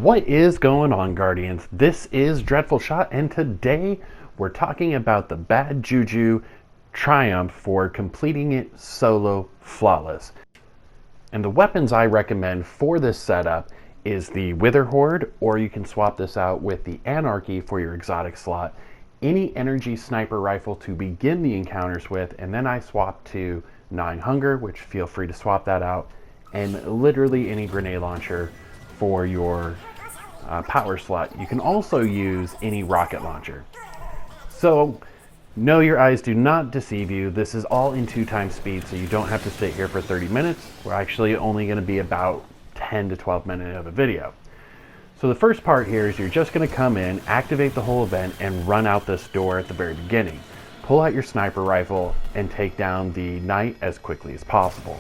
What is going on, Guardians? This is DREADFULxSHOT, and today we're talking about the bad juju triumph for completing it solo flawless. And the weapons I recommend for this setup is the Wither Horde, or you can swap this out with the Anarchy for your exotic slot, any energy sniper rifle to begin the encounters with, and then I swap to 9 Hunger, which feel free to swap that out, and literally any grenade launcher for your power slot. You can also use any rocket launcher. So no, your eyes do not deceive you. This is all in 2x speed, so you don't have to sit here for 30 minutes. We're actually only going to be about 10 to 12 minutes of a video. So the first part here is you're just going to come in, activate the whole event, and run out this door at the very beginning. Pull out your sniper rifle and take down the knight as quickly as possible.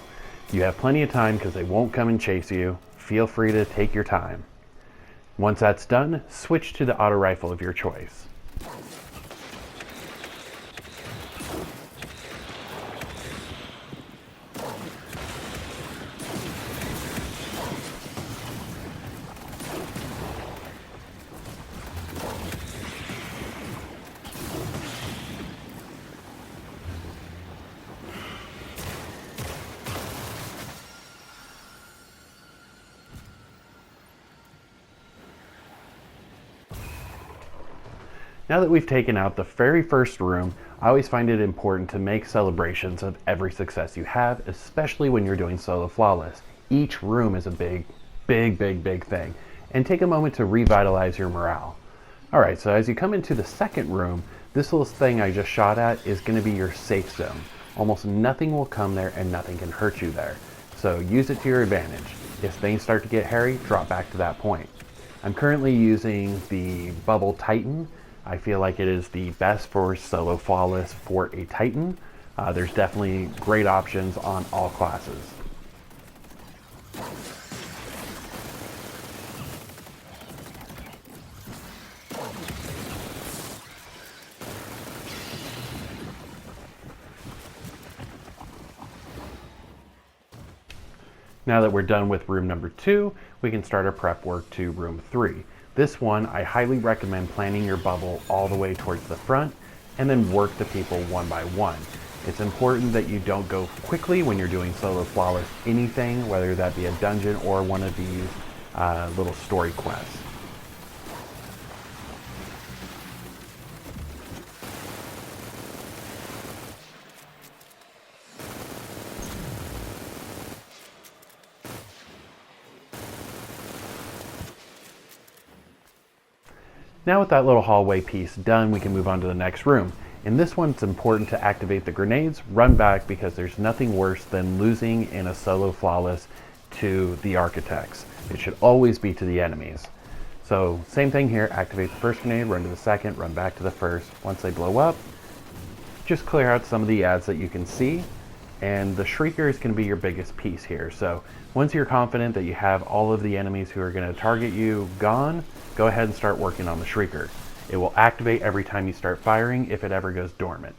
You have plenty of time because they won't come and chase you. Feel free to take your time. Once that's done, switch to the auto rifle of your choice. Now that we've taken out the very first room, I always find it important to make celebrations of every success you have, especially when you're doing solo flawless. Each room is a big thing, and take a moment to revitalize your morale. Alright, so as you come into the second room, this little thing I just shot at is going to be your safe zone. Almost nothing will come there and nothing can hurt you there. So use it to your advantage. If things start to get hairy, drop back to that point. I'm currently using the Bubble Titan. I feel like it is the best for solo flawless for a Titan. There's definitely great options on all classes. Now that we're done with room number 2, we can start our prep work to room 3. This one, I highly recommend planning your bubble all the way towards the front and then work the people one by one. It's important that you don't go quickly when you're doing solo flawless anything, whether that be a dungeon or one of these little story quests. Now with that little hallway piece done, we can move on to the next room. In this one, it's important to activate the grenades, run back, because there's nothing worse than losing in a solo flawless to the architects. It should always be to the enemies. So same thing here, activate the first grenade, run to the second, run back to the first. Once they blow up, just clear out some of the ads that you can see, and the Shrieker is going to be your biggest piece here. So once you're confident that you have all of the enemies who are going to target you gone, go ahead and start working on the Shrieker. It will activate every time you start firing if it ever goes dormant.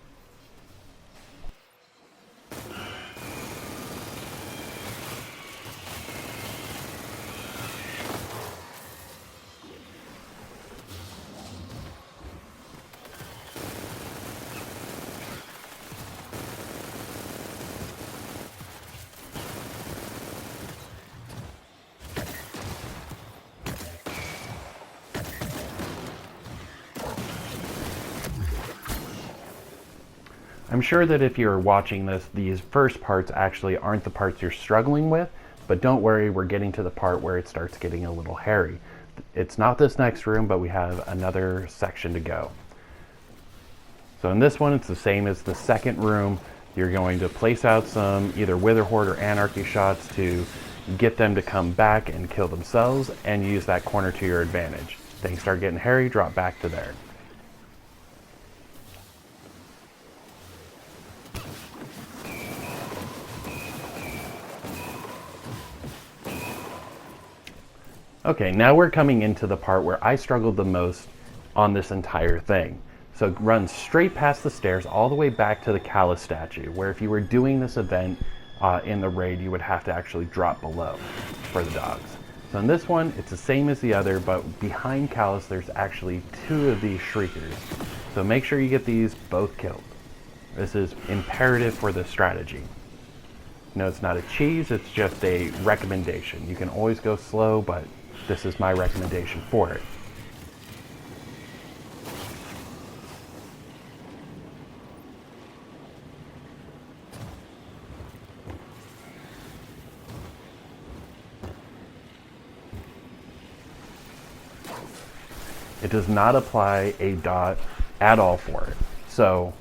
I'm sure that if you're watching this, these first parts actually aren't the parts you're struggling with, but don't worry, we're getting to the part where it starts getting a little hairy. It's not this next room, but we have another section to go. So in this one, it's the same as the second room. You're going to place out some either Wither Horde or Anarchy shots to get them to come back and kill themselves, and use that corner to your advantage. Things start getting hairy, drop back to there. Okay, now we're coming into the part where I struggled the most on this entire thing. So run straight past the stairs all the way back to the Callus statue, where if you were doing this event in the raid, you would have to actually drop below for the dogs. So in this one, it's the same as the other, but behind Callus, there's actually 2 of these Shriekers. So make sure you get these both killed. This is imperative for this strategy. No, it's not a cheese, it's just a recommendation. You can always go slow, but this is my recommendation for it. It does not apply a dot at all for it. So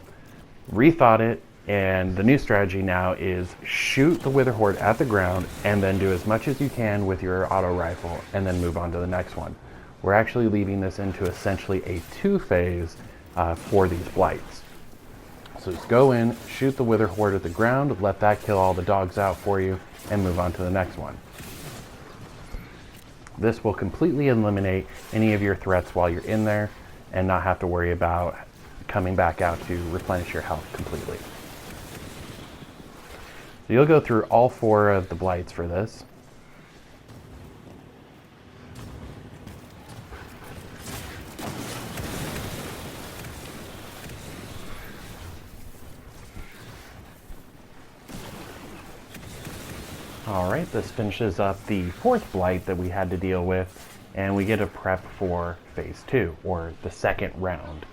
rethought it, and the new strategy now is shoot the Wither Horde at the ground and then do as much as you can with your auto rifle and then move on to the next one. We're actually leaving this into essentially a 2-phase for these blights. So just go in, shoot the Wither Horde at the ground, let that kill all the dogs out for you, and move on to the next one. This will completely eliminate any of your threats while you're in there and not have to worry about coming back out to replenish your health completely. So you'll go through all 4 of the blights for this. Alright, this finishes up the 4th blight that we had to deal with, and we get a prep for phase 2, or the second round.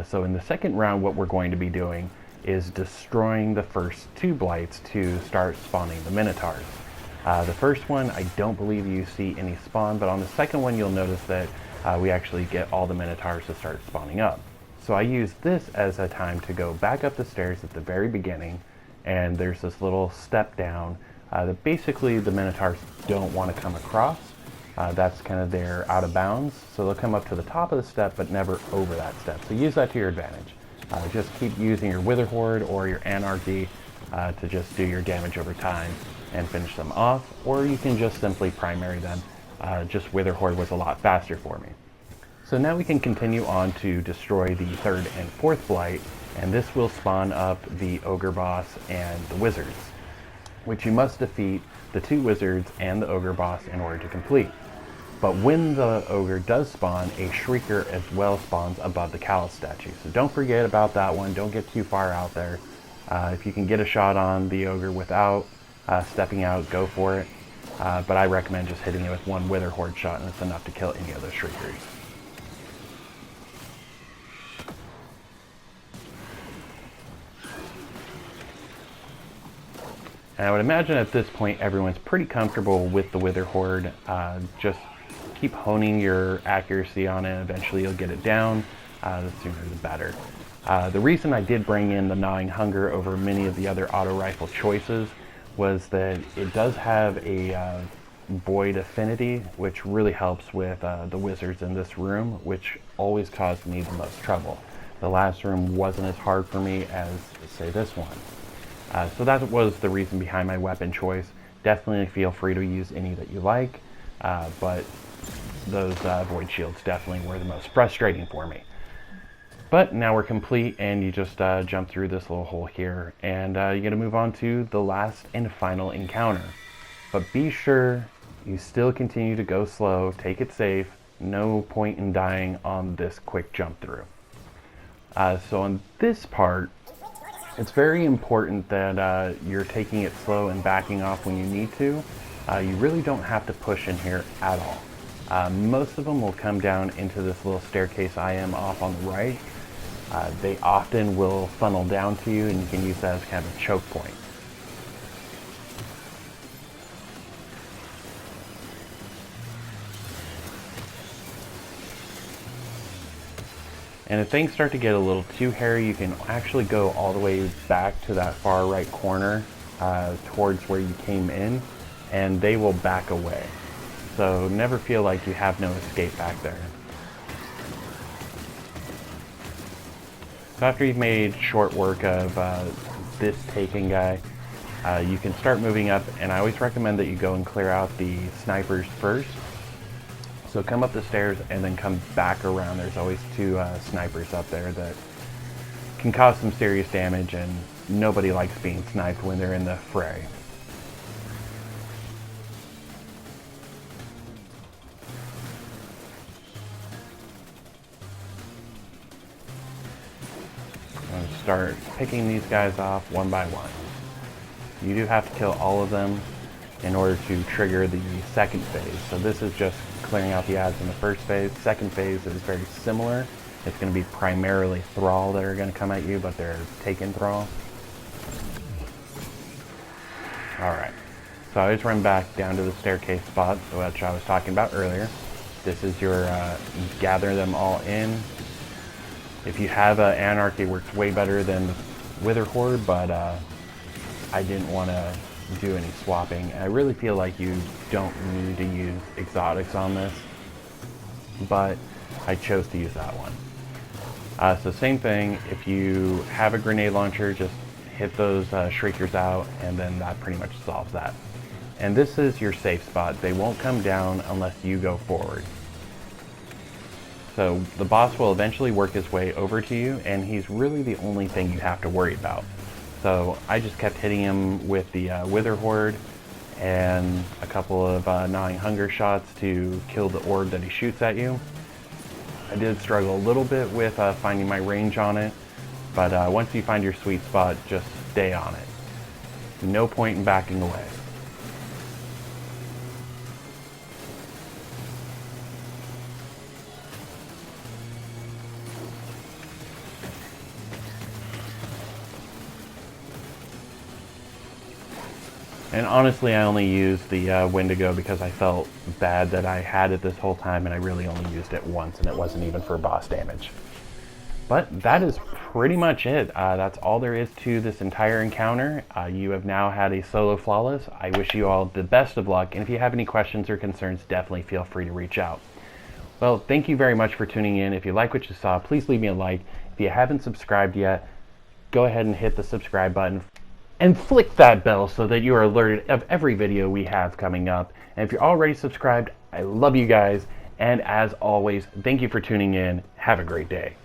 So in the second round, what we're going to be doing is destroying the first 2 blights to start spawning the Minotaurs. The first one, I don't believe you see any spawn, but on the second one you'll notice that we actually get all the Minotaurs to start spawning up. So I use this as a time to go back up the stairs at the very beginning, and there's this little step down that basically the Minotaurs don't want to come across. That's kind of their out of bounds, so they'll come up to the top of the step but never over that step. So use that to your advantage. Just keep using your Wither Horde or your Anarchy to just do your damage over time and finish them off, or you can just simply primary them. Just Wither Horde was a lot faster for me. So now we can continue on to destroy the 3rd and 4th blight, and this will spawn up the Ogre boss and the Wizards, which you must defeat the 2 wizards and the Ogre boss in order to complete. But when the Ogre does spawn, a Shrieker as well spawns above the Callus statue. So don't forget about that one, don't get too far out there. If you can get a shot on the Ogre without stepping out, go for it. But I recommend just hitting it with 1 Wither Horde shot, and it's enough to kill any of those Shriekers. And I would imagine at this point everyone's pretty comfortable with the Wither Horde. Just keep honing your accuracy on it. Eventually you'll get it down. The sooner the better. The reason I did bring in the Gnawing Hunger over many of the other auto rifle choices was that it does have a void affinity, which really helps with the wizards in this room, which always caused me the most trouble. The last room wasn't as hard for me as, say, this one. So that was the reason behind my weapon choice. Definitely feel free to use any that you like, but those void shields definitely were the most frustrating for me. But now we're complete, and you just jump through this little hole here, and you get to move on to the last and final encounter. But be sure you still continue to go slow, take it safe, no point in dying on this quick jump through. So on this part, it's very important that you're taking it slow and backing off when you need to. You really don't have to push in here at all. Most of them will come down into this little staircase I am off on the right. They often will funnel down to you, and you can use that as kind of a choke point. And if things start to get a little too hairy, you can actually go all the way back to that far right corner towards where you came in, and they will back away. So never feel like you have no escape back there. So after you've made short work of this taken guy, you can start moving up, and I always recommend that you go and clear out the snipers first. So come up the stairs and then come back around. There's always 2 snipers up there that can cause some serious damage, and nobody likes being sniped when they're in the fray. start picking these guys off one by one. You do have to kill all of them in order to trigger the second phase. So this is just clearing out the ads in the first phase. Second phase is very similar. It's going to be primarily Thrall that are going to come at you, but they're taken Thrall. Alright, so I just run back down to the staircase spot, which I was talking about earlier. This is your gather them all in. If you have Anarchy, it works way better than the Wither Horde, but I didn't want to do any swapping. I really feel like you don't need to use exotics on this, but I chose to use that one. So same thing, if you have a grenade launcher, just hit those shriekers out, and then that pretty much solves that. And this is your safe spot. They won't come down unless you go forward. So the boss will eventually work his way over to you, and he's really the only thing you have to worry about. So I just kept hitting him with the Wither Horde and a couple of gnawing hunger shots to kill the orb that he shoots at you. I did struggle a little bit with finding my range on it, but once you find your sweet spot, just stay on it. No point in backing away. And honestly, I only used the Wendigo because I felt bad that I had it this whole time, and I really only used it once, and it wasn't even for boss damage. But that is pretty much it. That's all there is to this entire encounter. You have now had a solo flawless. I wish you all the best of luck, and if you have any questions or concerns, definitely feel free to reach out. Well, thank you very much for tuning in. If you like what you saw, please leave me a like. If you haven't subscribed yet, go ahead and hit the subscribe button. And flick that bell so that you are alerted of every video we have coming up. And if you're already subscribed, I love you guys. And as always, thank you for tuning in. Have a great day.